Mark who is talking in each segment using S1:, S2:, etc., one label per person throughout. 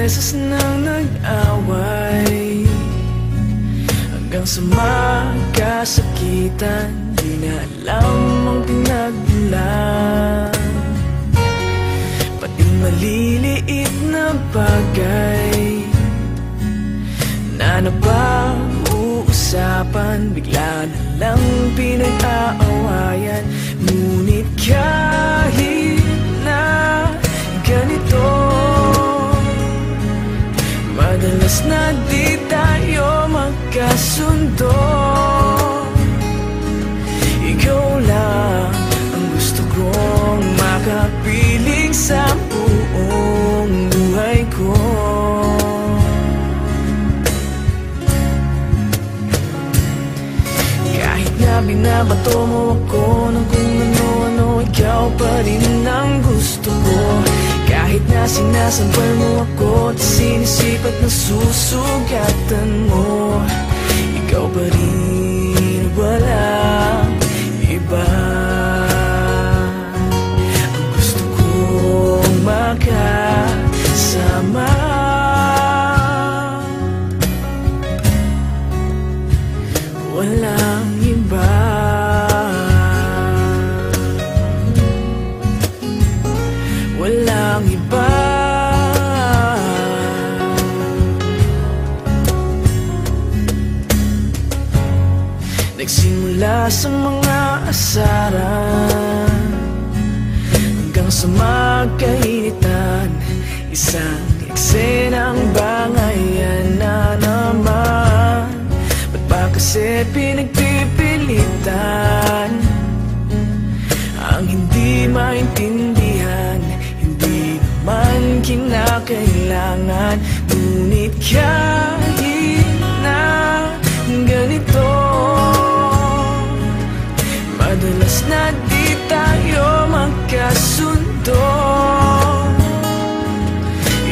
S1: beses nang nag-away, hanggang sa magkasakitan, di na alam ang pinagmulan. Pati maliliit na bagay na napag-uusapan, bigla na lang pinag-aawayan. Ngunit kahit na ganito, madalas na di tayo magkasundo. Ikaw lang ang gusto kong makapiling sa buong buhay ko. Kahit na binabato mo ako ng kung ano-ano, ikaw pa rin ang gusto ko. Kahit na sinasampal mo ako at sinisipat na susugatan mo, ikaw pa rin, walang iba. Ang gusto kong makasama, walang iba. Walang iba. Nagsimula sa mga asaran, hanggang sa magkainitan, isang eksenang bangayan na naman. Ba't ba kasi pinagpipilitan ang hindi maintindihan? Hindi naman kinakailangan. Ngunit kahit na ganito, madalas na di tayo magkasundo.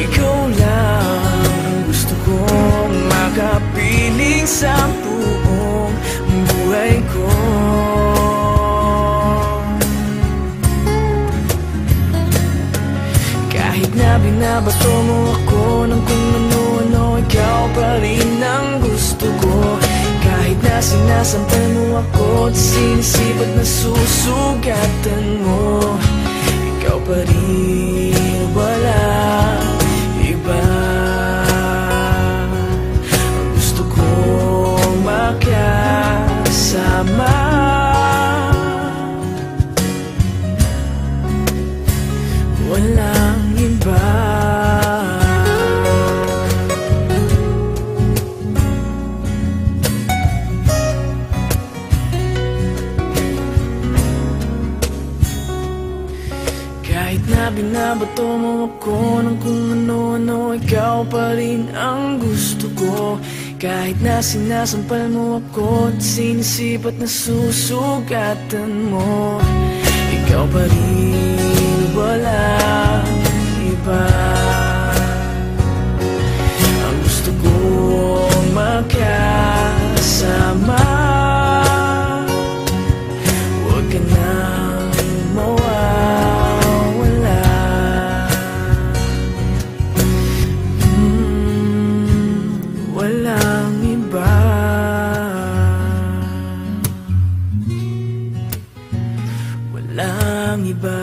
S1: Ikaw lang ang gusto kong makapiling sa buong buhay ko. Kahit na binabato mo ako ng kung ano-ano, ikaw pa rin ang gusto ko. Kahit na sinasampal mo ako at sinisipat na susugatan mo, ikaw pa rin, walang iba. Ang gusto kong makasama, walang iba. Kahit na binabato mo ako ng kung ano-ano, ikaw pa rin ang gusto ko. Kahit na sinasampal mo ako at sinisipat na susugatan mo, ikaw pa rin, walang iba. Ang gusto kong makasama, huwag ka nang mawawala. Walang iba. Walang iba.